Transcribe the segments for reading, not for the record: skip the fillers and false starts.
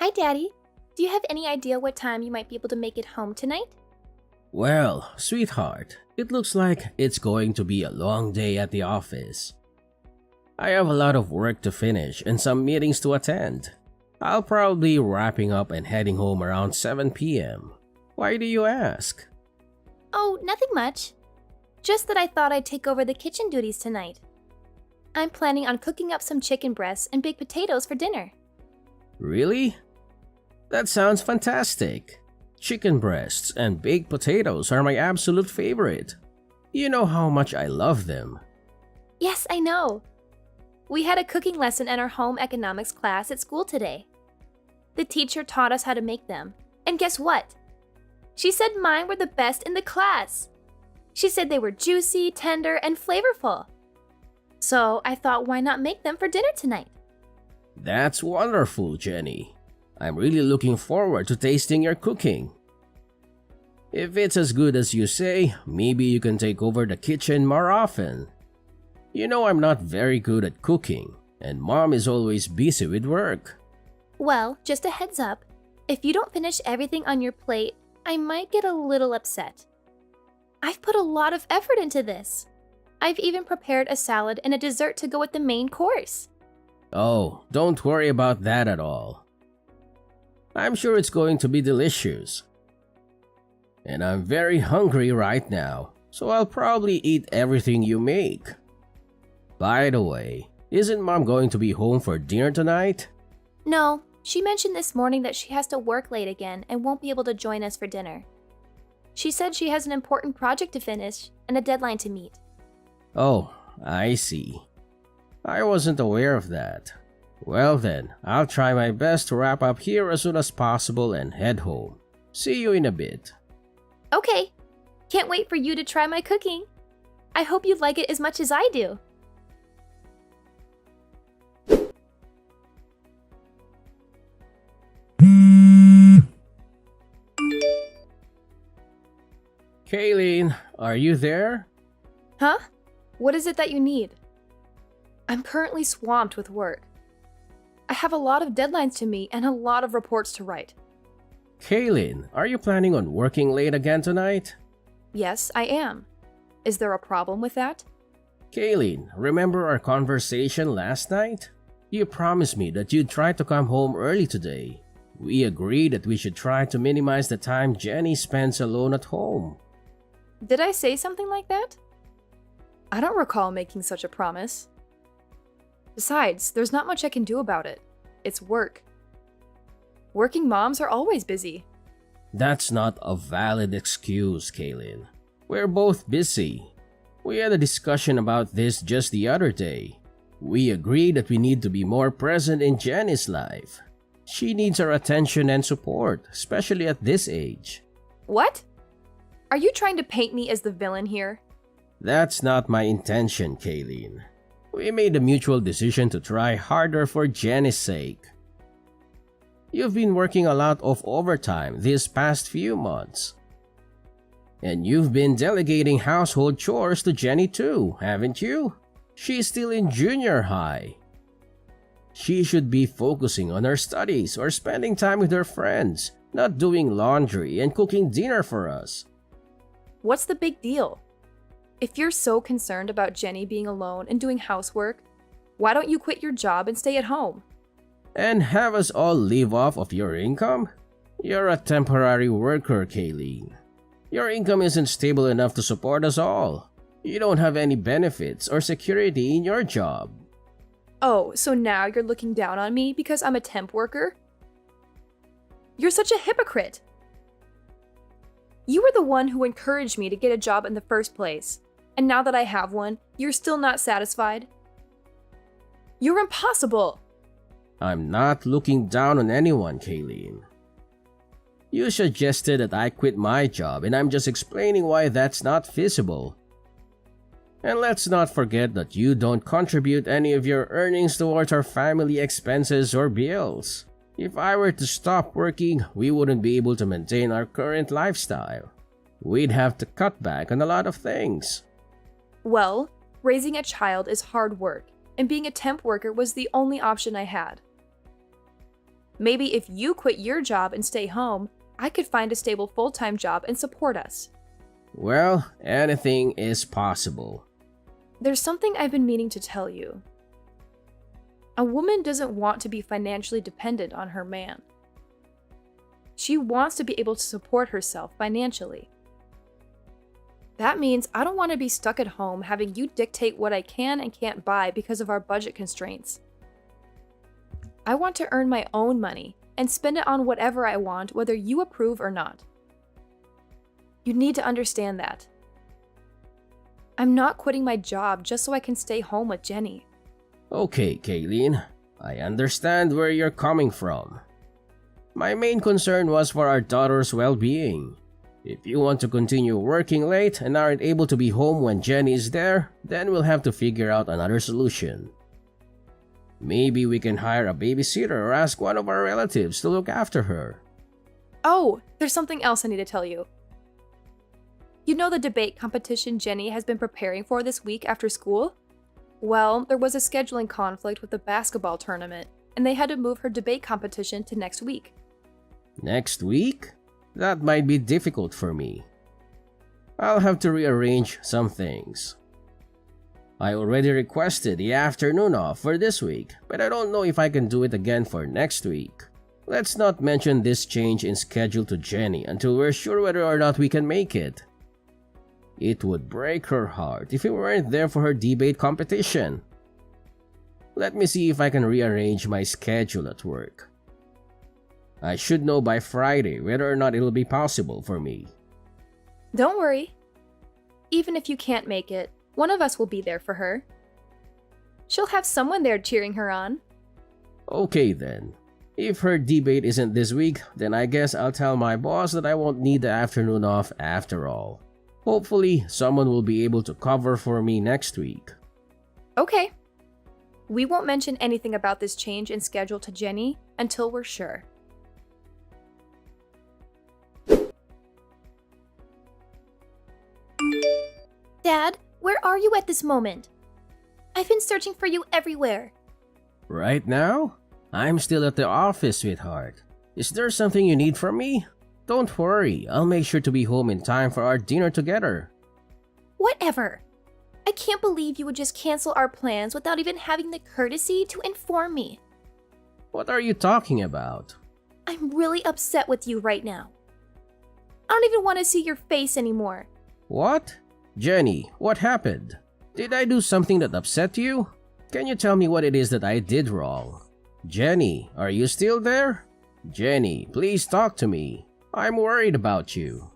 Hi, Daddy. Do you have any idea what time you might be able to make it home tonight? Well, sweetheart, it looks like it's going to be a long day at the office. I have a lot of work to finish and some meetings to attend. I'll probably be wrapping up and heading home around 7 p.m. Why do you ask? Oh, nothing much. Just that I thought I'd take over the kitchen duties tonight. I'm planning on cooking up some chicken breasts and baked potatoes for dinner. Really? That sounds fantastic. Chicken breasts and baked potatoes are my absolute favorite. You know how much I love them. Yes, I know. We had a cooking lesson in our home economics class at school today. The teacher taught us how to make them. And guess what? She said mine were the best in the class. She said they were juicy, tender, and flavorful. So I thought, why not make them for dinner tonight? That's wonderful, Jenny. I'm really looking forward to tasting your cooking. If it's as good as you say, maybe you can take over the kitchen more often. You know I'm not very good at cooking, and Mom is always busy with work. Well, just a heads up. If you don't finish everything on your plate, I might get a little upset. I've put a lot of effort into this. I've even prepared a salad and a dessert to go with the main course. Oh, don't worry about that at all. I'm sure it's going to be delicious. And I'm very hungry right now, so I'll probably eat everything you make. By the way, isn't Mom going to be home for dinner tonight? No, she mentioned this morning that she has to work late again and won't be able to join us for dinner. She said she has an important project to finish and a deadline to meet. Oh, I see. I wasn't aware of that. Well then, I'll try my best to wrap up here as soon as possible and head home. See you in a bit. Okay, can't wait for you to try my cooking. I hope you like it as much as I do. Kayleen, are you there? Huh? What is it that you need? I'm currently swamped with work. I have a lot of deadlines to meet and a lot of reports to write. Kayleen, are you planning on working late again tonight? Yes, I am. Is there a problem with that? Kayleen, remember our conversation last night? You promised me that you'd try to come home early today. We agreed that we should try to minimize the time Jenny spends alone at home. Did I say something like that? I don't recall making such a promise. Besides, there's not much I can do about it. It's work. Working moms are always busy. That's not a valid excuse, Kayleen. We're both busy. We had a discussion about this just the other day. We agreed that we need to be more present in Jenny's life. She needs our attention and support, especially at this age. What? Are you trying to paint me as the villain here? That's not my intention, Kayleen. We made a mutual decision to try harder for Jenny's sake. You've been working a lot of overtime these past few months. And you've been delegating household chores to Jenny too, haven't you? She's still in junior high. She should be focusing on her studies or spending time with her friends, not doing laundry and cooking dinner for us. What's the big deal? If you're so concerned about Jenny being alone and doing housework, why don't you quit your job and stay at home? And have us all live off of your income? You're a temporary worker, Kayleen. Your income isn't stable enough to support us all. You don't have any benefits or security in your job. Oh, so now you're looking down on me because I'm a temp worker? You're such a hypocrite. You were the one who encouraged me to get a job in the first place. And now that I have one, you're still not satisfied? You're impossible! I'm not looking down on anyone, Kayleen. You suggested that I quit my job and I'm just explaining why that's not feasible. And let's not forget that you don't contribute any of your earnings towards our family expenses or bills. If I were to stop working, we wouldn't be able to maintain our current lifestyle. We'd have to cut back on a lot of things. Well, raising a child is hard work, and being a temp worker was the only option I had. Maybe if you quit your job and stay home, I could find a stable full-time job and support us. Well, anything is possible. There's something I've been meaning to tell you. A woman doesn't want to be financially dependent on her man. She wants to be able to support herself financially. That means I don't want to be stuck at home having you dictate what I can and can't buy because of our budget constraints. I want to earn my own money and spend it on whatever I want, whether you approve or not. You need to understand that. I'm not quitting my job just so I can stay home with Jenny. Okay, Kayleen, I understand where you're coming from. My main concern was for our daughter's well-being. If you want to continue working late and aren't able to be home when Jenny is there, then we'll have to figure out another solution. Maybe we can hire a babysitter or ask one of our relatives to look after her. Oh, there's something else I need to tell you. You know the debate competition Jenny has been preparing for this week after school? Well, there was a scheduling conflict with the basketball tournament, and they had to move her debate competition to next week. Next week? That might be difficult for me. I'll have to rearrange some things. I already requested the afternoon off for this week, but I don't know if I can do it again for next week. Let's not mention this change in schedule to Jenny until we're sure whether or not we can make it. It would break her heart if we weren't there for her debate competition. Let me see if I can rearrange my schedule at work. I should know by Friday whether or not it'll be possible for me. Don't worry. Even if you can't make it, one of us will be there for her. She'll have someone there cheering her on. Okay then. If her debate isn't this week, then I guess I'll tell my boss that I won't need the afternoon off after all. Hopefully, someone will be able to cover for me next week. Okay. We won't mention anything about this change in schedule to Jenny until we're sure. Dad, where are you at this moment? I've been searching for you everywhere. Right now? I'm still at the office, sweetheart. Is there something you need from me? Don't worry, I'll make sure to be home in time for our dinner together. Whatever. I can't believe you would just cancel our plans without even having the courtesy to inform me. What are you talking about? I'm really upset with you right now. I don't even want to see your face anymore. What? Jenny, what happened? Did I do something that upset you? Can you tell me what it is that I did wrong? Jenny, are you still there? Jenny, please talk to me. I'm worried about you.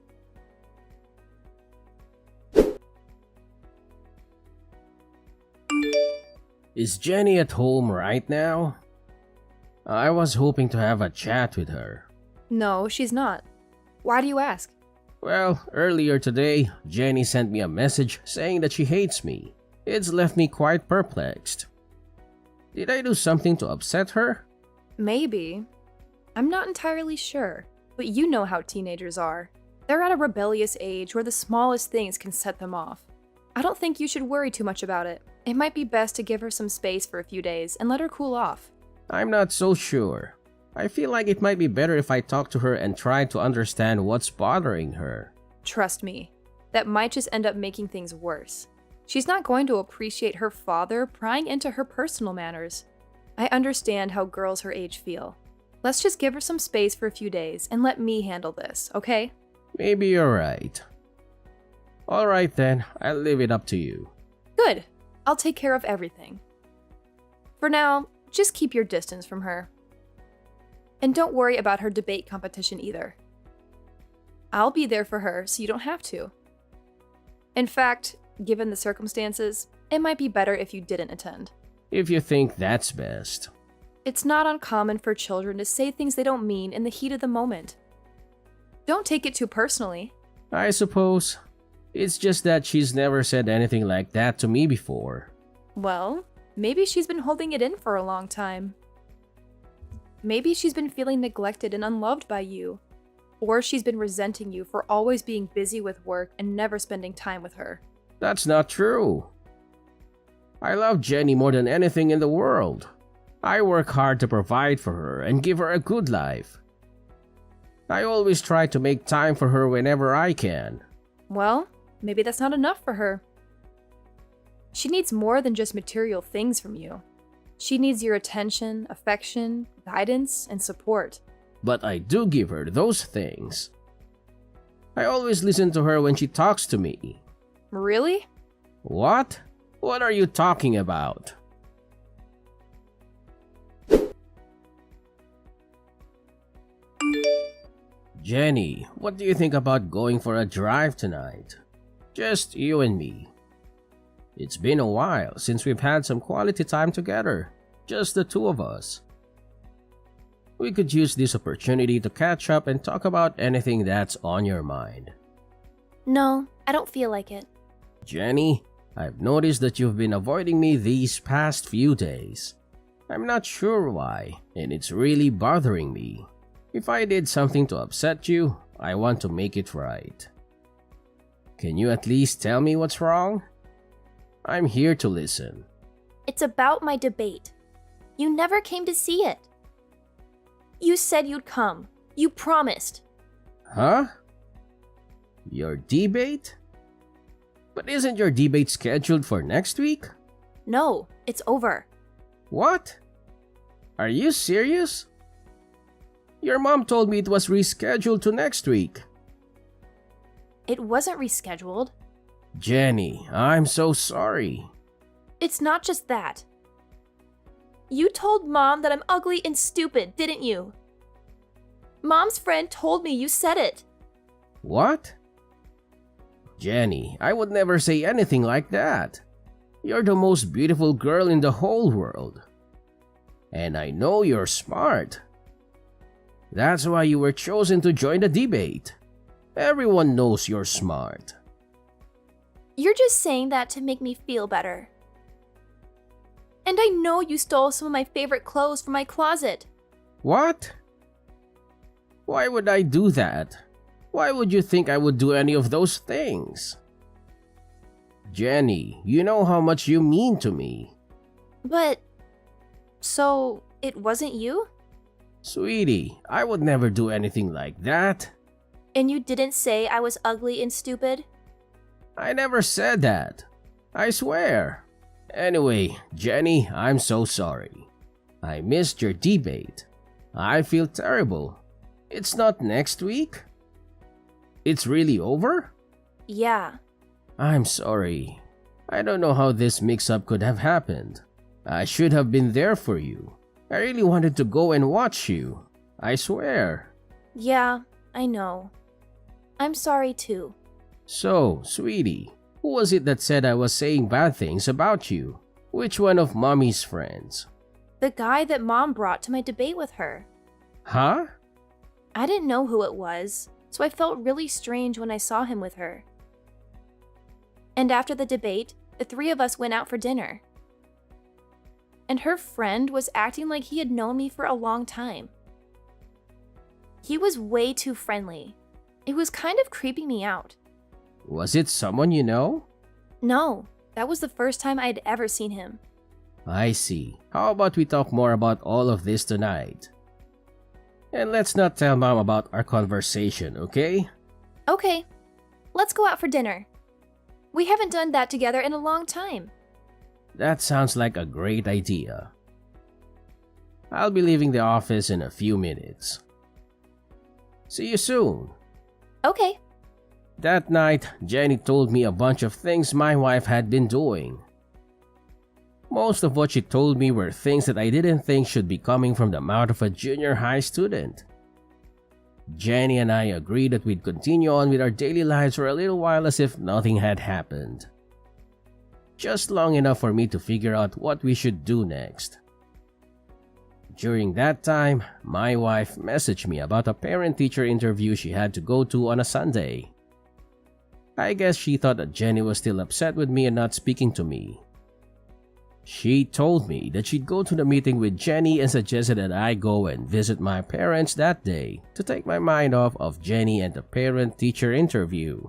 Is Jenny at home right now? I was hoping to have a chat with her. No, she's not. Why do you ask? Well, earlier today, Jenny sent me a message saying that she hates me. It's left me quite perplexed. Did I do something to upset her? Maybe. I'm not entirely sure, but you know how teenagers are. They're at a rebellious age where the smallest things can set them off. I don't think you should worry too much about it. It might be best to give her some space for a few days and let her cool off. I'm not so sure. I feel like it might be better if I talk to her and try to understand what's bothering her. Trust me, that might just end up making things worse. She's not going to appreciate her father prying into her personal matters. I understand how girls her age feel. Let's just give her some space for a few days and let me handle this, okay? Maybe you're right. Alright then, I'll leave it up to you. Good. I'll take care of everything. For now, just keep your distance from her. And don't worry about her debate competition either. I'll be there for her so you don't have to. In fact, given the circumstances, it might be better if you didn't attend. If you think that's best. It's not uncommon for children to say things they don't mean in the heat of the moment. Don't take it too personally. I suppose. It's just that she's never said anything like that to me before. Well, maybe she's been holding it in for a long time. Maybe she's been feeling neglected and unloved by you. Or she's been resenting you for always being busy with work and never spending time with her. That's not true. I love Jenny more than anything in the world. I work hard to provide for her and give her a good life. I always try to make time for her whenever I can. Well, maybe that's not enough for her. She needs more than just material things from you. She needs your attention, affection, guidance, and support. But I do give her those things. I always listen to her when she talks to me. Really? What? What are you talking about? Jenny, what do you think about going for a drive tonight? Just you and me. It's been a while since we've had some quality time together, just the two of us. We could use this opportunity to catch up and talk about anything that's on your mind. No, I don't feel like it. Jenny, I've noticed that you've been avoiding me these past few days. I'm not sure why, and it's really bothering me. If I did something to upset you, I want to make it right. Can you at least tell me what's wrong? I'm here to listen. It's about my debate. You never came to see it. You said you'd come. You promised. Huh? Your debate? But isn't your debate scheduled for next week? No, it's over. What? Are you serious? Your mom told me it was rescheduled to next week. It wasn't rescheduled. Jenny, I'm so sorry. It's not just that. You told Mom that I'm ugly and stupid, didn't you? Mom's friend told me you said it. What? Jenny, I would never say anything like that. You're the most beautiful girl in the whole world. And I know you're smart. That's why you were chosen to join the debate. Everyone knows you're smart. You're just saying that to make me feel better. And I know you stole some of my favorite clothes from my closet. What? Why would I do that? Why would you think I would do any of those things? Jenny, you know how much you mean to me. But, so it wasn't you? Sweetie, I would never do anything like that. And you didn't say I was ugly and stupid? I never said that. I swear. Anyway, Jenny, I'm so sorry. I missed your debate. I feel terrible. It's not next week? It's really over? Yeah. I'm sorry. I don't know how this mix-up could have happened. I should have been there for you. I really wanted to go and watch you. I swear. Yeah, I know. I'm sorry too. So, sweetie, who was it that said I was saying bad things about you? Which one of Mommy's friends? The guy that Mom brought to my debate with her. Huh? I didn't know who it was, so I felt really strange when I saw him with her. And after the debate, the three of us went out for dinner. And her friend was acting like he had known me for a long time. He was way too friendly. It was kind of creeping me out. Was it someone you know? No, that was the first time I had ever seen him. I see. How about we talk more about all of this tonight? And let's not tell Mom about our conversation, okay? Okay, let's go out for dinner. We haven't done that together in a long time. That sounds like a great idea. I'll be leaving the office in a few minutes. See you soon. Okay. That night, Jenny told me a bunch of things my wife had been doing. Most of what she told me were things that I didn't think should be coming from the mouth of a junior high student. Jenny and I agreed that we'd continue on with our daily lives for a little while as if nothing had happened. Just long enough for me to figure out what we should do next. During that time, my wife messaged me about a parent-teacher interview she had to go to on a Sunday. I guess she thought that Jenny was still upset with me and not speaking to me. She told me that she'd go to the meeting with Jenny and suggested that I go and visit my parents that day to take my mind off of Jenny and the parent-teacher interview.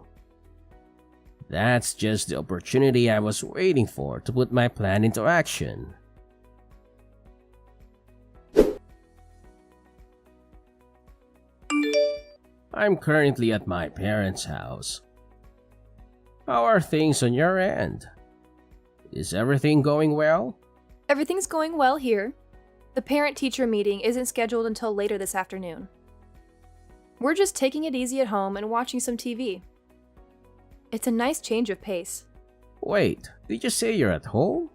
That's just the opportunity I was waiting for to put my plan into action. I'm currently at my parents' house. How are things on your end? Is everything going well? Everything's going well here. The parent-teacher meeting isn't scheduled until later this afternoon. We're just taking it easy at home and watching some TV. It's a nice change of pace. Wait, did you say you're at home?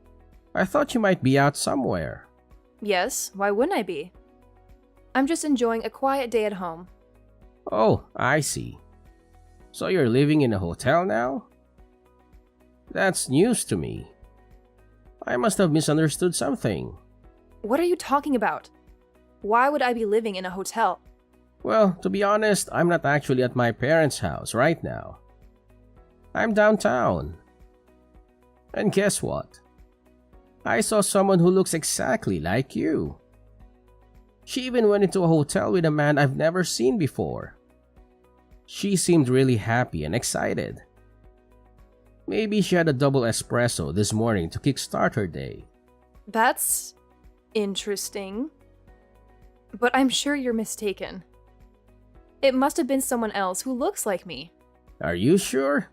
I thought you might be out somewhere. Yes, why wouldn't I be? I'm just enjoying a quiet day at home. Oh, I see. So you're living in a hotel now? That's news to me. I must have misunderstood something. What are you talking about? Why would I be living in a hotel? Well, to be honest, I'm not actually at my parents' house right now. I'm downtown. And guess what? I saw someone who looks exactly like you. She even went into a hotel with a man I've never seen before. She seemed really happy and excited. Maybe she had a double espresso this morning to kickstart her day. That's interesting. But I'm sure you're mistaken. It must have been someone else who looks like me. Are you sure?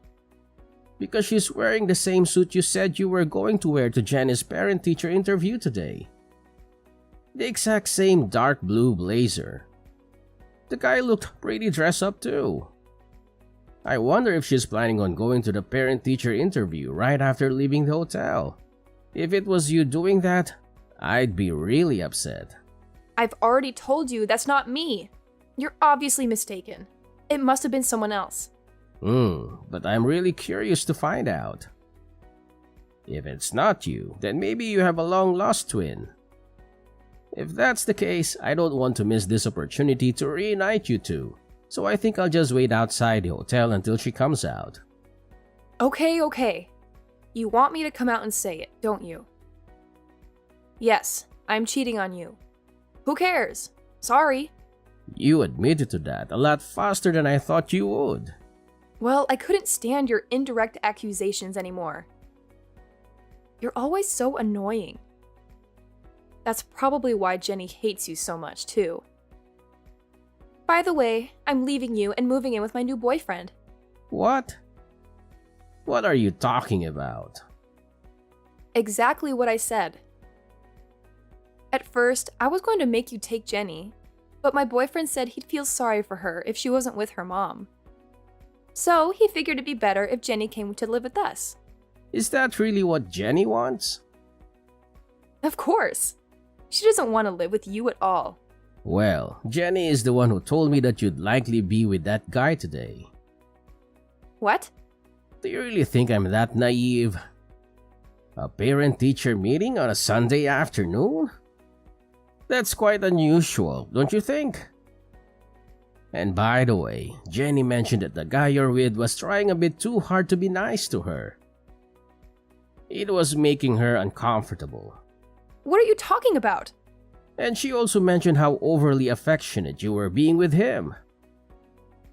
Because she's wearing the same suit you said you were going to wear to Jenny's parent-teacher interview today. The exact same dark blue blazer. The guy looked pretty dressed up too. I wonder if she's planning on going to the parent-teacher interview right after leaving the hotel. If it was you doing that, I'd be really upset. I've already told you that's not me. You're obviously mistaken. It must have been someone else. But I'm really curious to find out. If it's not you, then maybe you have a long-lost twin. If that's the case, I don't want to miss this opportunity to reunite you two, so I think I'll just wait outside the hotel until she comes out. Okay. You want me to come out and say it, don't you? Yes, I'm cheating on you. Who cares? Sorry. You admitted to that a lot faster than I thought you would. Well, I couldn't stand your indirect accusations anymore. You're always so annoying. That's probably why Jenny hates you so much, too. By the way, I'm leaving you and moving in with my new boyfriend. What? What are you talking about? Exactly what I said. At first, I was going to make you take Jenny, but my boyfriend said he'd feel sorry for her if she wasn't with her mom. So he figured it'd be better if Jenny came to live with us. Is that really what Jenny wants? Of course. She doesn't want to live with you at all. Well, Jenny is the one who told me that you'd likely be with that guy today. What? Do you really think I'm that naive? A parent-teacher meeting on a Sunday afternoon? That's quite unusual, don't you think? And by the way, Jenny mentioned that the guy you're with was trying a bit too hard to be nice to her. It was making her uncomfortable. What are you talking about? And she also mentioned how overly affectionate you were being with him.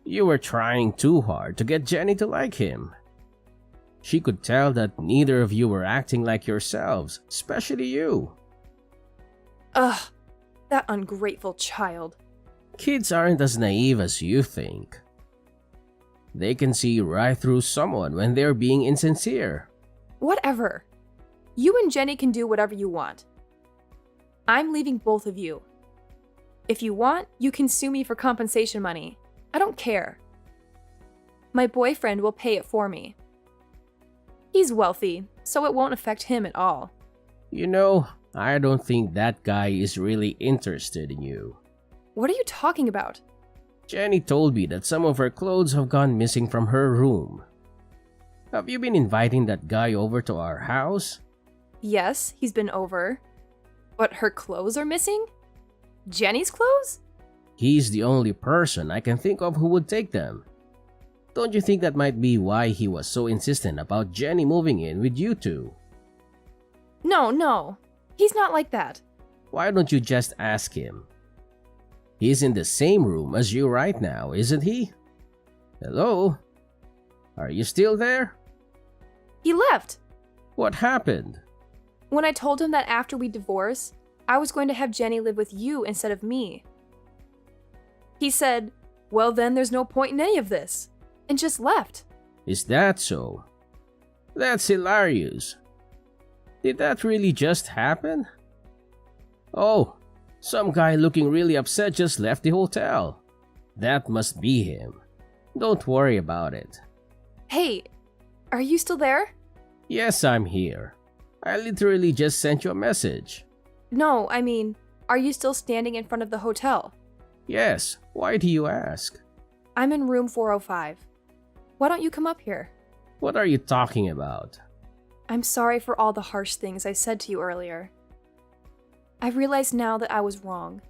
You were trying too hard to get Jenny to like him. She could tell that neither of you were acting like yourselves, especially you. Ugh, that ungrateful child. Kids aren't as naive as you think. They can see right through someone when they're being insincere. Whatever. You and Jenny can do whatever you want. I'm leaving both of you. If you want, you can sue me for compensation money. I don't care. My boyfriend will pay it for me. He's wealthy, so it won't affect him at all. You know, I don't think that guy is really interested in you. What are you talking about? Jenny told me that some of her clothes have gone missing from her room. Have you been inviting that guy over to our house? Yes, he's been over. But her clothes are missing? Jenny's clothes? He's the only person I can think of who would take them. Don't you think that might be why he was so insistent about Jenny moving in with you two? No. He's not like that. Why don't you just ask him? He's in the same room as you right now, isn't he? Hello? Are you still there? He left. What happened? When I told him that after we divorce, I was going to have Jenny live with you instead of me. He said, Well, then there's no point in any of this. And just left. Is that so? That's hilarious. Did that really just happen? Oh, some guy looking really upset just left the hotel. That must be him. Don't worry about it. Hey, are you still there? Yes, I'm here. I literally just sent you a message. No, I mean, are you still standing in front of the hotel? Yes, why do you ask? I'm in room 405. Why don't you come up here? What are you talking about? I'm sorry for all the harsh things I said to you earlier. I realize now that I was wrong.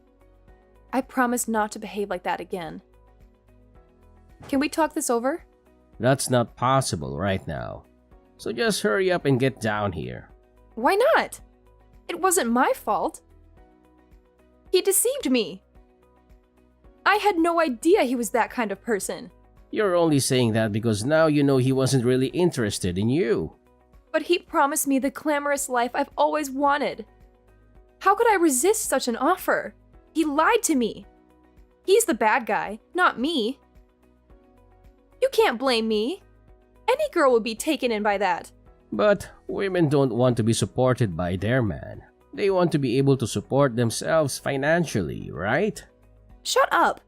I promise not to behave like that again. Can we talk this over? That's not possible right now. So just hurry up and get down here. Why not? It wasn't my fault. He deceived me. I had no idea he was that kind of person. You're only saying that because now you know he wasn't really interested in you. But he promised me the glamorous life I've always wanted. How could I resist such an offer? He lied to me. He's the bad guy, not me. You can't blame me. Any girl would be taken in by that. But women don't want to be supported by their man. They want to be able to support themselves financially, right? Shut up.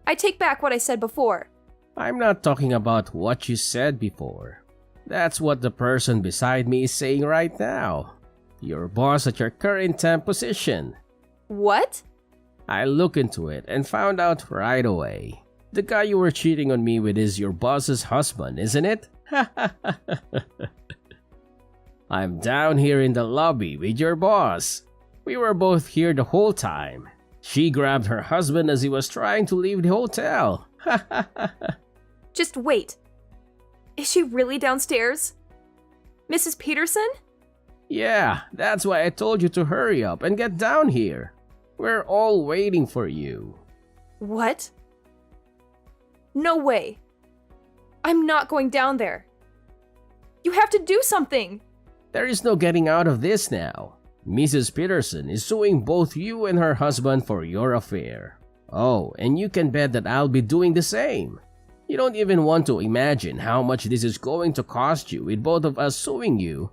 I take back what I said before. I'm not talking about what you said before. That's what the person beside me is saying right now. Your boss at your current temp position. What? I looked into it and found out right away. The guy you were cheating on me with is your boss's husband, isn't it? I'm down here in the lobby with your boss. We were both here the whole time. She grabbed her husband as he was trying to leave the hotel. Just wait. Is she really downstairs? Mrs. Peterson? Yeah, that's why I told you to hurry up and get down here. We're all waiting for you. What? No way. I'm not going down there. You have to do something. There is no getting out of this now. Mrs. Peterson is suing both you and her husband for your affair. Oh, and you can bet that I'll be doing the same. You don't even want to imagine how much this is going to cost you with both of us suing you.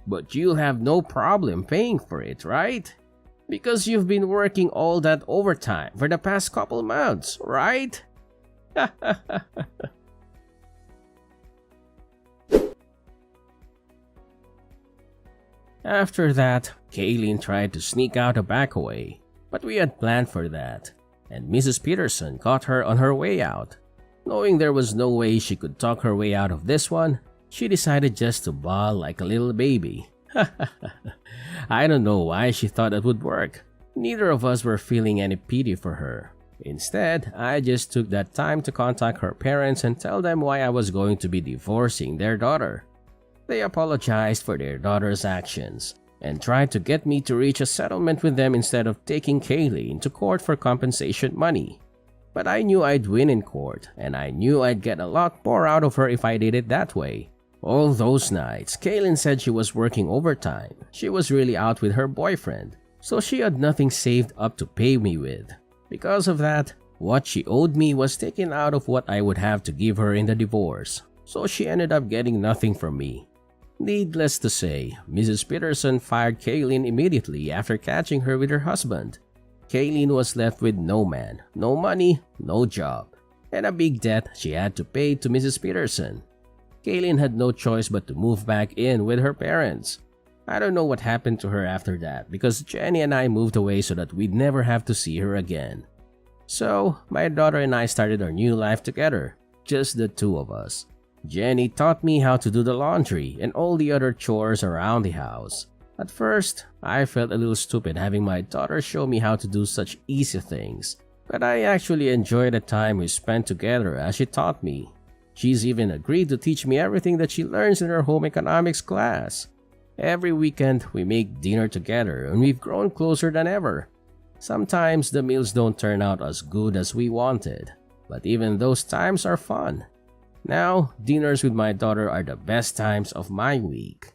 But you'll have no problem paying for it, right? Because you've been working all that overtime for the past couple months, right? After that, Kaylin tried to sneak out a back way, but we had planned for that, and Mrs. Peterson caught her on her way out. Knowing there was no way she could talk her way out of this one, she decided just to bawl like a little baby. I don't know why she thought that would work. Neither of us were feeling any pity for her. Instead, I just took that time to contact her parents and tell them why I was going to be divorcing their daughter. They apologized for their daughter's actions and tried to get me to reach a settlement with them instead of taking Kaylee to court for compensation money. But I knew I'd win in court, and I knew I'd get a lot more out of her if I did it that way. All those nights, Kaylin said she was working overtime. She was really out with her boyfriend, so she had nothing saved up to pay me with. Because of that, what she owed me was taken out of what I would have to give her in the divorce, so she ended up getting nothing from me. Needless to say, Mrs. Peterson fired Kaylin immediately after catching her with her husband. Kaylin was left with no man, no money, no job, and a big debt she had to pay to Mrs. Peterson. Kaylin had no choice but to move back in with her parents. I don't know what happened to her after that because Jenny and I moved away so that we'd never have to see her again. So, my daughter and I started our new life together, just the two of us. Jenny taught me how to do the laundry and all the other chores around the house. At first, I felt a little stupid having my daughter show me how to do such easy things, but I actually enjoyed the time we spent together as she taught me. She's even agreed to teach me everything that she learns in her home economics class. Every weekend, we make dinner together and we've grown closer than ever. Sometimes the meals don't turn out as good as we wanted, but even those times are fun. Now, dinners with my daughter are the best times of my week.